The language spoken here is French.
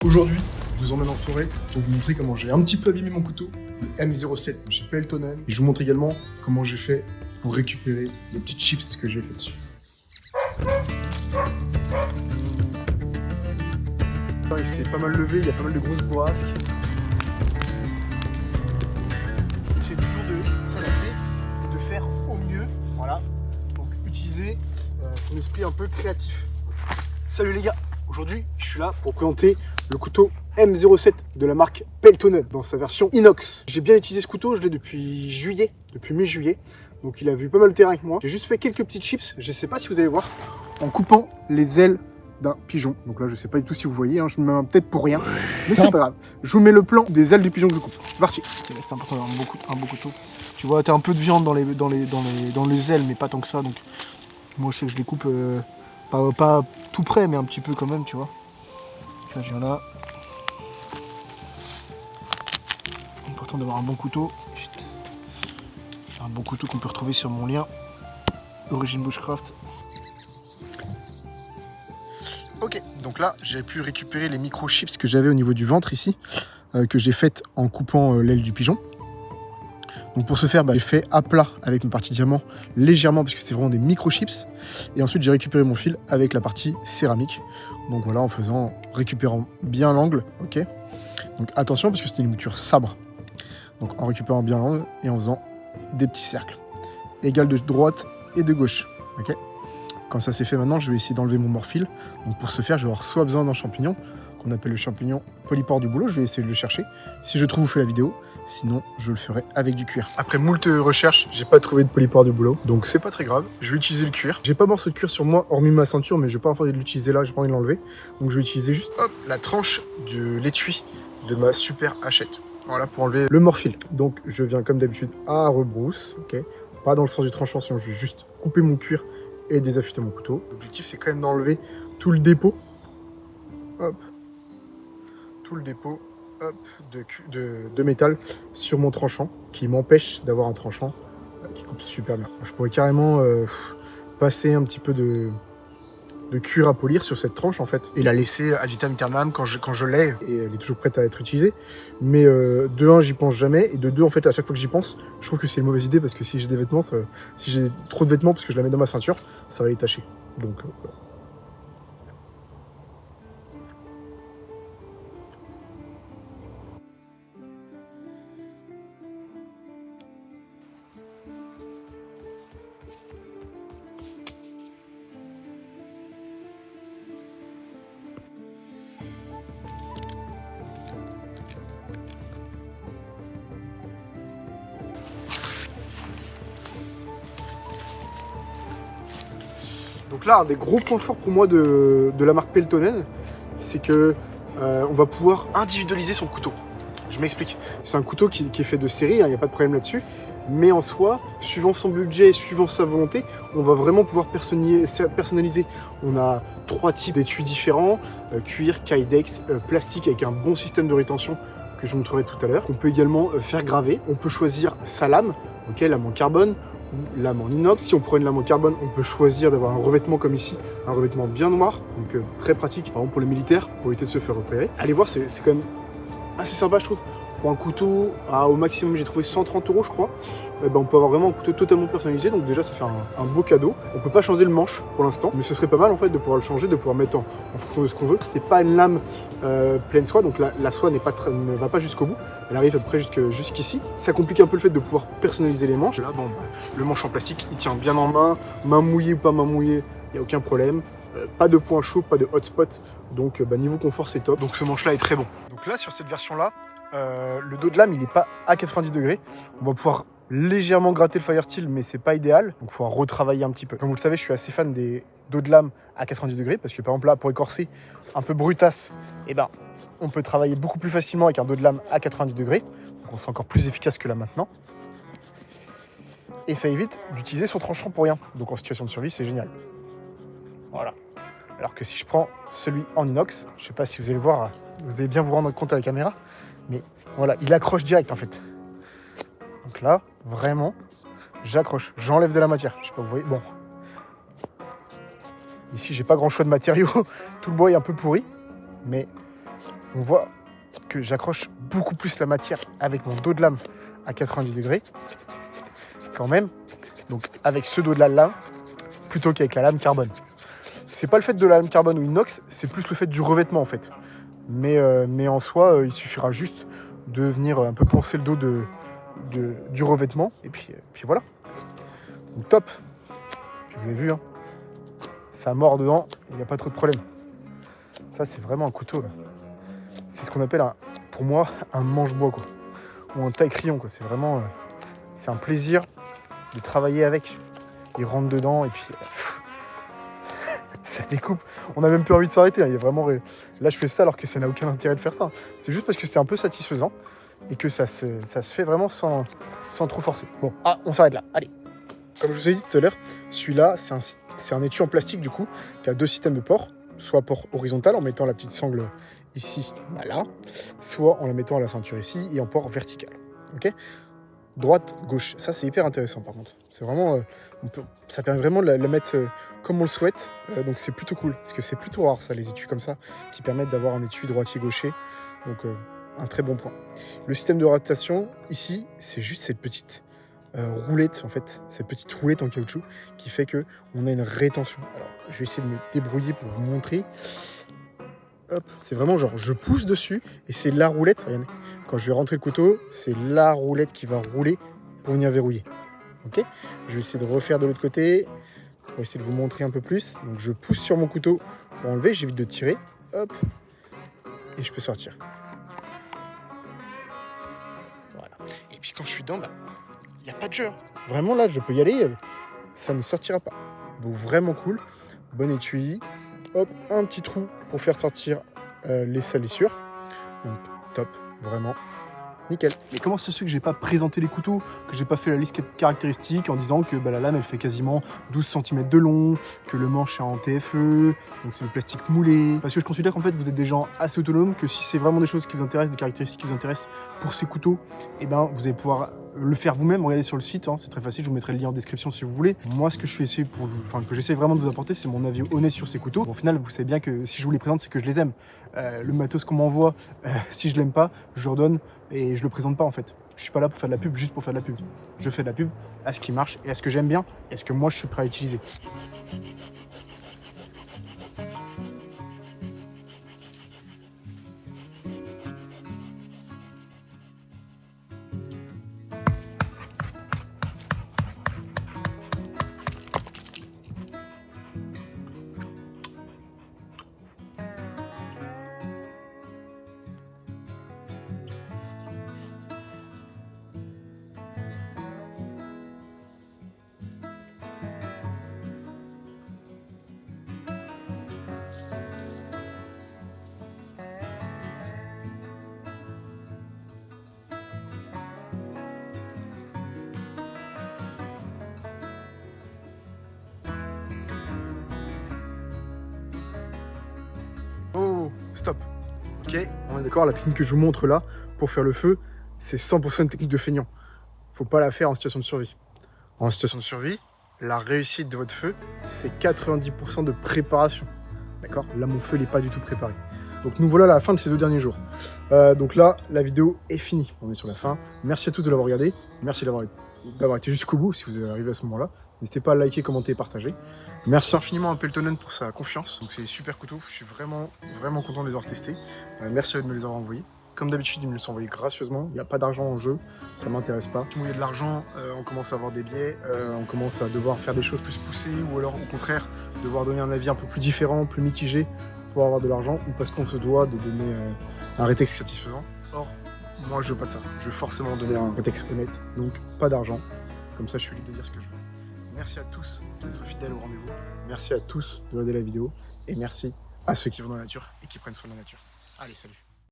Aujourd'hui, je vous emmène en forêt pour vous montrer comment j'ai un petit peu abîmé mon couteau, le M07 de chez Peltonen. Et je vous montre également comment j'ai fait pour récupérer les petites chips que j'ai fait dessus. Il s'est pas mal levé, il y a pas mal de grosses bourrasques. J'essaie toujours de s'adapter et de faire au mieux. Voilà. Donc utiliser son esprit un peu créatif. Salut les gars, aujourd'hui je suis là pour présenter le couteau M07 de la marque Peltonen dans sa version inox. J'ai bien utilisé ce couteau, je l'ai depuis juillet, depuis mi-juillet. Donc il a vu pas mal de terrain avec moi. J'ai juste fait quelques petites chips, je sais pas si vous allez voir, en coupant les ailes d'un pigeon. Donc là je sais pas du tout si vous voyez, hein, je me mets peut-être pour rien, mais c'est pas grave. Je vous mets le plan des ailes du pigeon que je coupe. C'est parti. C'est important d'avoir un beau couteau. Tu vois, t'as un peu de viande dans les ailes, mais pas tant que ça. Donc moi je sais que je les coupe pas tout près, mais un petit peu quand même, tu vois. Tu vois, je viens là. Important d'avoir un bon couteau. Un bon couteau qu'on peut retrouver sur mon lien Origine Bushcraft. Ok, donc là j'ai pu récupérer les micro-chips que j'avais au niveau du ventre ici, que j'ai faites en coupant l'aile du pigeon. Donc pour ce faire, j'ai fait à plat avec ma partie diamant légèrement parce que c'est vraiment des micro-chips. Et ensuite j'ai récupéré mon fil avec la partie céramique. Donc voilà, en récupérant bien l'angle, ok. Donc attention parce que c'était une mouture sabre. Donc en récupérant bien l'angle et en faisant des petits cercles. Égal de droite et de gauche, ok. Quand ça c'est fait maintenant, je vais essayer d'enlever mon morphile. Donc pour ce faire, je vais avoir soit besoin d'un champignon, qu'on appelle le champignon polypore du boulot. Je vais essayer de le chercher. Si je trouve, vous fais la vidéo. Sinon, je le ferai avec du cuir. Après moult recherches, j'ai pas trouvé de polypore du boulot. Donc c'est pas très grave. Je vais utiliser le cuir. J'ai pas de morceau de cuir sur moi, hormis ma ceinture, mais je vais pas envie de l'utiliser là, j'ai pas envie de l'enlever. Donc je vais utiliser juste la tranche de l'étui de ma super hachette. Voilà, pour enlever le morphile. Donc je viens comme d'habitude à rebrousse, ok. Pas dans le sens du tranchant, sinon je vais juste couper mon cuir et désaffûter mon couteau. L'objectif c'est quand même d'enlever tout le dépôt. Hop. Tout le dépôt. Hop, de métal sur mon tranchant qui m'empêche d'avoir un tranchant qui coupe super bien. Je pourrais carrément passer un petit peu de cuir à polir sur cette tranche en fait et la laisser ad vitam aeternam quand je l'ai et elle est toujours prête à être utilisée. Mais de un, j'y pense jamais, et de deux, en fait, à chaque fois que j'y pense, je trouve que c'est une mauvaise idée parce que si j'ai des vêtements, si j'ai trop de vêtements parce que je la mets dans ma ceinture, ça va les tacher. Donc voilà. Donc là, un des gros points forts pour moi de la marque Peltonen, c'est que on va pouvoir individualiser son couteau. Je m'explique. C'est un couteau qui est fait de série, il n'y a pas de problème là-dessus. Mais en soi, suivant son budget, suivant sa volonté, on va vraiment pouvoir personnaliser. On a 3 types d'étuis différents, cuir, kydex, plastique avec un bon système de rétention que je vous montrerai tout à l'heure. On peut également faire graver. On peut choisir sa lame, okay, lame en carbone, lame en inox. Si on prend une lame en carbone, on peut choisir d'avoir un revêtement comme ici, un revêtement bien noir, donc très pratique, par exemple pour les militaires, pour éviter de se faire repérer. Allez voir, c'est quand même assez sympa, je trouve. Pour un couteau, au maximum j'ai trouvé 130 €, je crois. On peut avoir vraiment un couteau totalement personnalisé, donc déjà ça fait un beau cadeau. On peut pas changer le manche pour l'instant, mais ce serait pas mal en fait de pouvoir le changer, de pouvoir mettre en fonction de ce qu'on veut. C'est pas une lame pleine soie, donc la soie ne va pas jusqu'au bout, elle arrive à peu près jusqu'ici. Ça complique un peu le fait de pouvoir personnaliser les manches. Là, le manche en plastique, il tient bien en main mouillée ou pas main mouillée, il n'y a aucun problème. Pas de point chaud, pas de hotspot, donc niveau confort c'est top. Donc ce manche là est très bon. Donc là sur cette version là, le dos de lame il n'est pas à 90 degrés. On va pouvoir légèrement gratter le Firesteel, mais c'est pas idéal, donc il faudra retravailler un petit peu. Comme vous le savez, je suis assez fan des dos de lame à 90 degrés parce que par exemple là pour écorcer un peu brutasse, on peut travailler beaucoup plus facilement avec un dos de lame à 90 degrés, donc on sera encore plus efficace que là maintenant. Et ça évite d'utiliser son tranchant pour rien, donc en situation de survie c'est génial. Voilà. Alors que si je prends celui en inox, je sais pas si vous allez voir, vous allez bien vous rendre compte à la caméra, mais voilà, il accroche direct en fait. Donc là, vraiment, j'accroche, j'enlève de la matière. Je sais pas, vous voyez, bon. Ici, j'ai pas grand choix de matériaux, tout le bois est un peu pourri, mais On voit que j'accroche beaucoup plus la matière avec mon dos de lame à 90 degrés, quand même. Donc avec ce dos de lame là, plutôt qu'avec la lame carbone. C'est pas le fait de la lame carbone ou inox, c'est plus le fait du revêtement en fait. Mais en soi, il suffira juste de venir un peu poncer le dos du revêtement, et puis voilà. Donc top. Puis vous avez vu, hein, ça mord dedans, il n'y a pas trop de problème. Ça, c'est vraiment un couteau, là. C'est ce qu'on appelle, pour moi, un manche-bois, quoi. Ou un taille-crayon, quoi. C'est vraiment... c'est un plaisir de travailler avec. Il rentre dedans, et puis... ça découpe. On n'a même plus envie de s'arrêter, hein. Il y a vraiment... Là, je fais ça alors que ça n'a aucun intérêt de faire ça. C'est juste parce que c'est un peu satisfaisant, et que ça se fait vraiment sans trop forcer. Bon, on s'arrête là. Allez. Comme je vous ai dit tout à l'heure, celui-là, c'est un étui en plastique, du coup, qui a deux systèmes de port. Soit port horizontal en mettant la petite sangle ici, là, soit en la mettant à la ceinture ici et en port vertical. Ok, droite, gauche. Ça, c'est hyper intéressant par contre. C'est vraiment, ça permet vraiment de la mettre comme on le souhaite. Donc c'est plutôt cool parce que c'est plutôt rare ça, les étuis comme ça, qui permettent d'avoir un étui droitier-gaucher. Donc un très bon point. Le système de rotation ici, c'est juste cette petite roulette en fait, cette petite roulette en caoutchouc qui fait que on a une rétention. Alors je vais essayer de me débrouiller pour vous montrer. Hop, c'est vraiment genre je pousse dessus et c'est la roulette, regardez. Quand je vais rentrer le couteau, c'est la roulette qui va rouler pour venir verrouiller. Ok, je vais essayer de refaire de l'autre côté pour essayer de vous montrer un peu plus. Donc je pousse sur mon couteau pour enlever, j'évite de tirer, hop, et je peux sortir. Voilà. Et puis quand je suis dedans, il n'y a pas de jeu. Vraiment là, je peux y aller, ça ne sortira pas. Donc vraiment cool, bon étui. Hop, un petit trou pour faire sortir les salissures. Donc top, vraiment nickel. Mais comment ça se fait que j'ai pas présenté les couteaux, que j'ai pas fait la liste de caractéristiques en disant que la lame elle fait quasiment 12 cm de long, que le manche est en TFE, donc c'est du plastique moulé. Parce que je considère qu'en fait vous êtes des gens assez autonomes, que si c'est vraiment des choses qui vous intéressent, des caractéristiques qui vous intéressent pour ces couteaux, et vous allez pouvoir le faire vous-même, regardez sur le site, hein, c'est très facile, je vous mettrai le lien en description si vous voulez. Moi ce que je suis essayé que j'essaie vraiment de vous apporter, c'est mon avis honnête sur ces couteaux. Bon, au final vous savez bien que si je vous les présente, c'est que je les aime. Le matos qu'on m'envoie, si je l'aime pas, je le redonne et je le présente pas en fait. Je suis pas là pour faire de la pub juste pour faire de la pub. Je fais de la pub à ce qui marche et à ce que j'aime bien et à ce que moi je suis prêt à utiliser. Oh, stop. Ok, on est d'accord, la technique que je vous montre là, pour faire le feu, c'est 100% une technique de feignant. Faut pas la faire en situation de survie. En situation de survie, la réussite de votre feu, c'est 90% de préparation. D'accord? Là, mon feu, il n'est pas du tout préparé. Donc nous voilà à la fin de ces 2 derniers jours. Donc là, la vidéo est finie. On est sur la fin. Merci à tous de l'avoir regardé. Merci d'avoir été jusqu'au bout si vous êtes arrivé à ce moment-là. N'hésitez pas à liker, commenter et partager. Merci infiniment à Peltonen pour sa confiance. Donc c'est des super couteaux. Je suis vraiment content de les avoir testés. Merci à eux de me les avoir envoyés. Comme d'habitude, ils me les sont envoyés gracieusement. Il n'y a pas d'argent en jeu. Ça ne m'intéresse pas. Si il y a de l'argent, on commence à avoir des biais. On commence à devoir faire des choses plus poussées. Ou alors au contraire, devoir donner un avis un peu plus différent, plus mitigé pour avoir de l'argent. Ou parce qu'on se doit de donner un rétexte satisfaisant. Or, moi je veux pas de ça. Je veux forcément donner un rétexte honnête. Donc pas d'argent. Comme ça je suis libre de dire ce que je veux. Merci à tous d'être fidèles au rendez-vous. Merci à tous de regarder la vidéo. Et merci à ceux qui vont dans la nature et qui prennent soin de la nature. Allez, salut.